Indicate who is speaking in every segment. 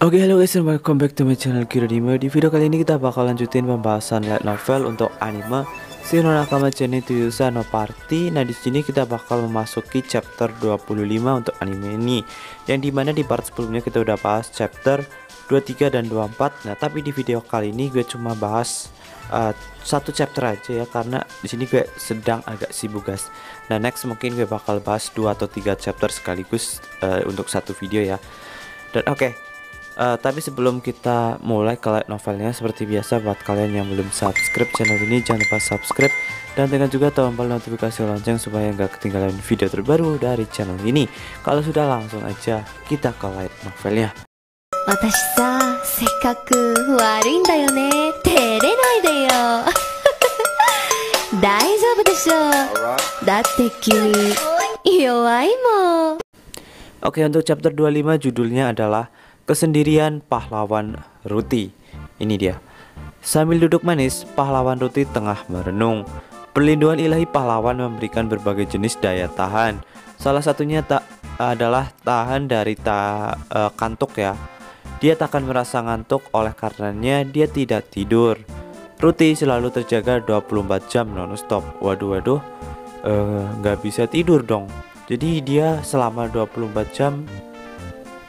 Speaker 1: Oke, halo guys and welcome back to my channel Kirodima. Di video kali ini kita bakal lanjutin pembahasan light novel untuk anime Shin no Nakama Cheni to Yusa no Party. Nah, di sini kita bakal memasuki chapter 25 untuk anime ini. Yang dimana di part sebelumnya kita udah bahas chapter 23 dan 24. Nah, tapi di video kali ini gue cuma bahas satu chapter aja ya, karena di sini gue sedang agak sibuk guys. Nah, next mungkin gue bakal bahas 2 atau 3 chapter sekaligus untuk satu video ya. Dan oke. Tapi sebelum kita mulai ke light novelnya, seperti biasa buat kalian yang belum subscribe channel ini, jangan lupa subscribe dan tekan juga tombol notifikasi lonceng supaya nggak ketinggalan video terbaru dari channel ini. Kalau sudah, langsung aja kita ke light novelnya.
Speaker 2: 私さ、せっかく悪いんだよね。照れないでよ。大丈夫でしょ。だって君弱いもん。
Speaker 1: Oke, untuk chapter 25 judulnya adalah Kesendirian Pahlawan Ruti. Ini dia. Sambil duduk manis, pahlawan Ruti tengah merenung. Perlindungan ilahi pahlawan memberikan berbagai jenis daya tahan. Salah satunya adalah tahan dari kantuk ya. Dia takkan merasa ngantuk, oleh karenanya dia tidak tidur. Ruti selalu terjaga 24 jam non-stop. Waduh, nggak bisa tidur dong. Jadi dia selama 24 jam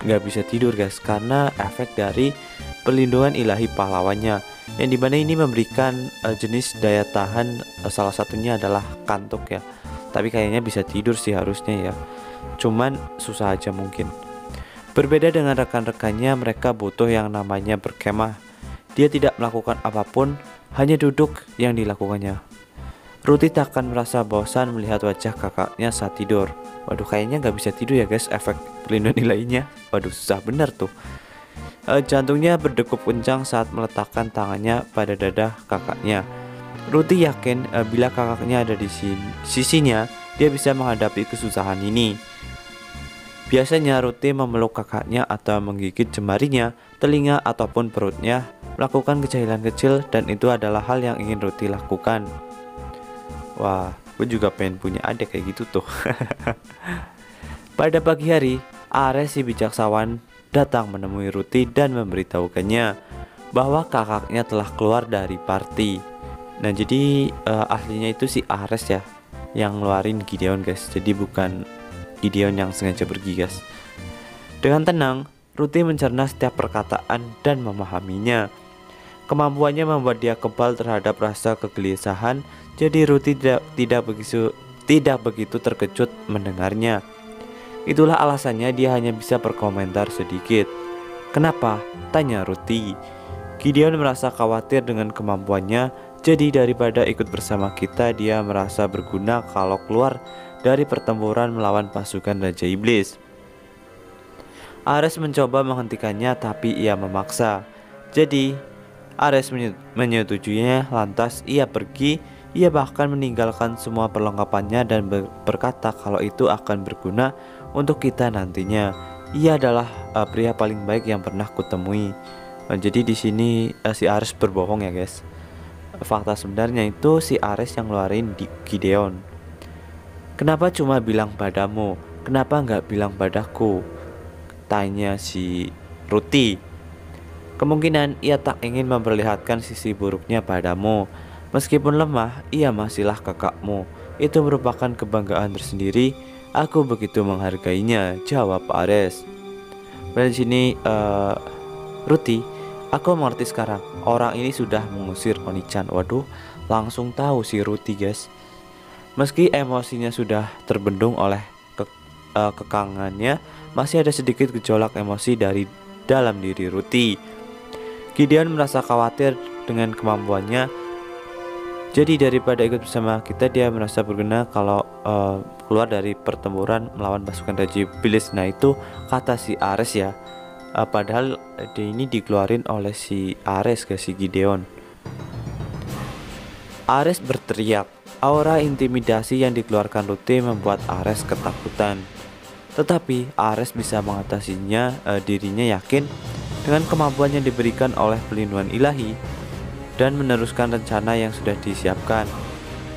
Speaker 1: nggak bisa tidur guys, karena efek dari perlindungan ilahi pahlawannya, yang dimana ini memberikan jenis daya tahan, salah satunya adalah kantuk ya. Tapi kayaknya bisa tidur sih harusnya ya, cuman susah aja mungkin. Berbeda dengan rekan-rekannya, mereka butuh yang namanya berkemah. Dia tidak melakukan apapun, hanya duduk yang dilakukannya. Ruti tak akan merasa bosan melihat wajah kakaknya saat tidur. Waduh, kayaknya nggak bisa tidur ya guys, efek perlindungan ilahinya. Waduh, susah bener tuh. Jantungnya berdegup kencang saat meletakkan tangannya pada dada kakaknya. Ruti yakin bila kakaknya ada di sisinya, dia bisa menghadapi kesusahan ini. Biasanya Ruti memeluk kakaknya atau menggigit jemarinya, telinga ataupun perutnya, melakukan kejahilan kecil, dan itu adalah hal yang ingin Ruti lakukan. Wah, gue juga pengen punya adik kayak gitu tuh. Pada pagi hari, Ares si bijaksawan datang menemui Ruti dan memberitahukannya bahwa kakaknya telah keluar dari party. Nah, jadi aslinya itu si Ares ya yang ngeluarin Gideon guys. Jadi bukan Gideon yang sengaja pergi guys. Dengan tenang, Ruti mencerna setiap perkataan dan memahaminya. Kemampuannya membuat dia kebal terhadap rasa kegelisahan. Jadi Ruti tidak begitu terkejut mendengarnya. Itulah alasannya dia hanya bisa berkomentar sedikit. Kenapa? Tanya Ruti. Gideon merasa khawatir dengan kemampuannya. Jadi daripada ikut bersama kita, dia merasa berguna kalau keluar dari pertempuran melawan pasukan Raja Iblis. Ares mencoba menghentikannya, tapi ia memaksa. Jadi Ares menyetujuinya, lantas ia pergi. Ia bahkan meninggalkan semua perlengkapannya dan berkata kalau itu akan berguna untuk kita nantinya. Ia adalah pria paling baik yang pernah kutemui. Jadi di sini si Ares berbohong ya guys. Fakta sebenarnya itu si Ares yang ngeluarin Gideon. Kenapa cuma bilang padamu? Kenapa nggak bilang padaku? Tanya si Ruti. Kemungkinan ia tak ingin memperlihatkan sisi buruknya padamu. Meskipun lemah, ia masihlah kakakmu. Itu merupakan kebanggaan tersendiri. Aku begitu menghargainya, jawab Ares. Pada sini Ruti, aku mengerti sekarang. Orang ini sudah mengusir Oni-chan. Waduh, langsung tahu si Ruti guys. Meski emosinya sudah terbendung oleh kekangannya, masih ada sedikit gejolak emosi dari dalam diri Ruti. Gideon merasa khawatir dengan kemampuannya. Jadi daripada ikut bersama kita, dia merasa berguna kalau keluar dari pertempuran melawan pasukan Raja Iblis. Nah, itu kata si Ares ya. Padahal ini dikeluarin oleh si Ares ke si Gideon. Ares berteriak. Aura intimidasi yang dikeluarkan Ruti membuat Ares ketakutan. Tetapi Ares bisa mengatasinya. Dirinya yakin dengan kemampuan yang diberikan oleh perlindungan ilahi dan meneruskan rencana yang sudah disiapkan.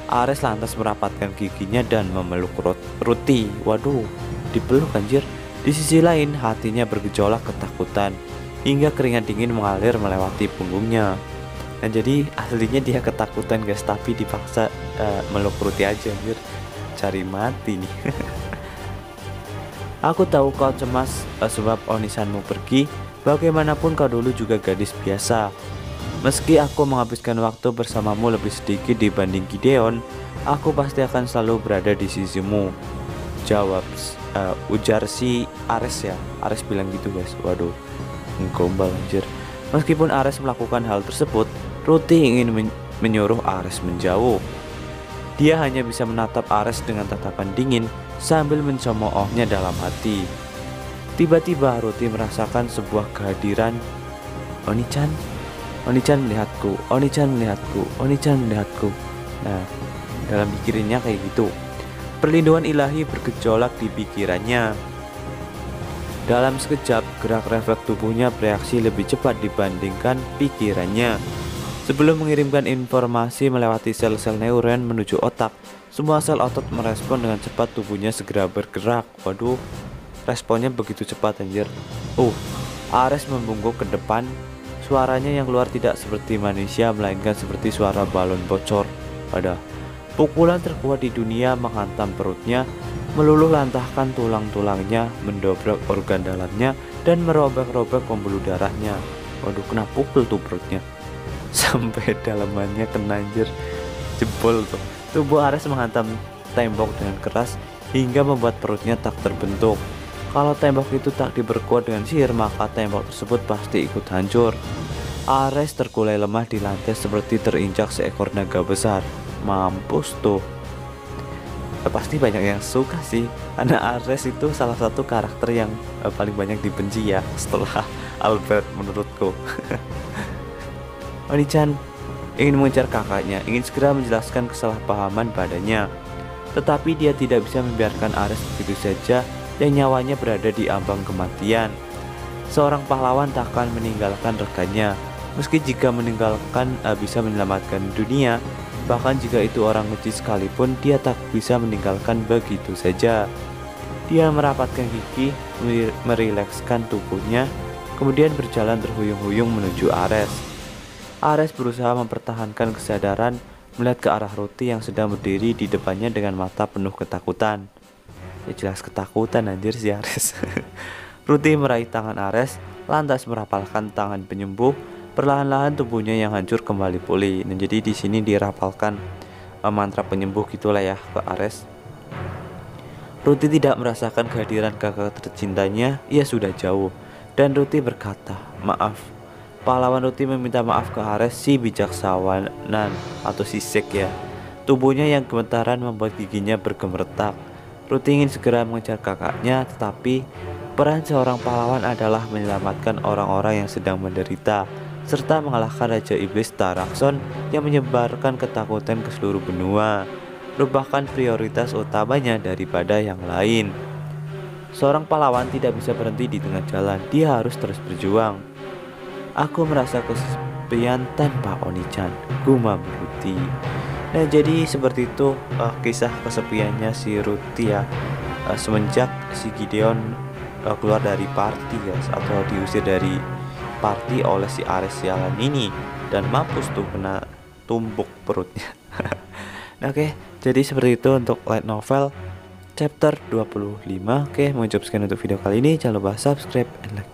Speaker 1: Ares lantas merapatkan giginya dan memeluk Ruti. Waduh, dipeluk anjir. Di sisi lain, hatinya bergejolak ketakutan. hingga keringat dingin mengalir melewati punggungnya. Nah jadi aslinya dia ketakutan guys, tapi dipaksa meluk Ruti aja, anjir. Cari mati nih. Aku tahu kau cemas sebab Onisanmu pergi. Bagaimanapun kau dulu juga gadis biasa. Meski aku menghabiskan waktu bersamamu lebih sedikit dibanding Gideon, aku pasti akan selalu berada di sisimu. Ujar si Ares ya. Ares bilang gitu guys. Waduh, gombal anjir. Meskipun Ares melakukan hal tersebut, Ruti ingin menyuruh Ares menjauh. Dia hanya bisa menatap Ares dengan tatapan dingin sambil mencemoohnya dalam hati. Tiba-tiba Ruti merasakan sebuah kehadiran. Oni-chan, Oni-chan melihatku, Oni-chan melihatku, Oni-chan melihatku. Nah, dalam pikirannya kayak gitu. Perlindungan ilahi bergejolak di pikirannya. Dalam sekejap, gerak refleks tubuhnya bereaksi lebih cepat dibandingkan pikirannya. Sebelum mengirimkan informasi melewati sel-sel neuron menuju otak, semua sel otot merespon dengan cepat, tubuhnya segera bergerak. Waduh, responnya begitu cepat anjir. Ares membungkuk ke depan. Suaranya yang keluar tidak seperti manusia, melainkan seperti suara balon bocor. Pukulan terkuat di dunia menghantam perutnya, meluluh lantahkan tulang-tulangnya, mendobrak organ dalamnya, dan merobek-robek pembuluh darahnya. Waduh, kena pukul tuh perutnya. Sampai dalamannya kena anjir, jebol tuh. Tubuh Ares menghantam tembok dengan keras hingga membuat perutnya tak terbentuk. Kalau tembok itu tak diperkuat dengan sihir, maka tembok tersebut pasti ikut hancur. Ares terkulai lemah di lantai seperti terinjak seekor naga besar. Mampus tuh. Pasti banyak yang suka sih, karena Ares itu salah satu karakter yang paling banyak dibenci ya setelah Albert menurutku. Oni-chan ingin mengejar kakaknya, ingin segera menjelaskan kesalahpahaman padanya. Tetapi dia tidak bisa membiarkan Ares begitu saja yang nyawanya berada di ambang kematian. Seorang pahlawan tak akan meninggalkan rekannya, meski jika meninggalkan bisa menyelamatkan dunia. Bahkan jika itu orang kecil sekalipun, dia tak bisa meninggalkan begitu saja. Dia merapatkan gigi, merilekskan tubuhnya, kemudian berjalan terhuyung-huyung menuju Ares. Ares berusaha mempertahankan kesadaran, melihat ke arah Ruti yang sedang berdiri di depannya dengan mata penuh ketakutan. Ya jelas ketakutan anjir si Ares. Ruti meraih tangan Ares, lantas merapalkan tangan penyembuh. Perlahan-lahan tubuhnya yang hancur kembali pulih. Nah, jadi di sini dirapalkan mantra penyembuh gitulah ya ke Ares. Ruti tidak merasakan kehadiran kakak tercintanya, ia sudah jauh. Dan Ruti berkata, "Maaf." Pahlawan Ruti meminta maaf ke Ares si bijaksawanan atau si Sek ya. Tubuhnya yang gemetaran membuat giginya bergemeretak. Ruti ingin segera mengejar kakaknya, tetapi peran seorang pahlawan adalah menyelamatkan orang-orang yang sedang menderita, serta mengalahkan Raja Iblis Tarakson yang menyebarkan ketakutan ke seluruh benua, merupakan prioritas utamanya daripada yang lain. Seorang pahlawan tidak bisa berhenti di tengah jalan, dia harus terus berjuang. Aku merasa kesepian tanpa Oni-chan, gumam Ruti. Nah jadi seperti itu kisah kesepiannya si Ruti ya, semenjak si Gideon keluar dari party guys, atau diusir dari party oleh si Ares sialan ini, dan mampus tuh kena tumbuk perutnya. Nah, oke, jadi seperti itu untuk light novel chapter 25. Oke, mengucapkan untuk video kali ini, jangan lupa subscribe and like.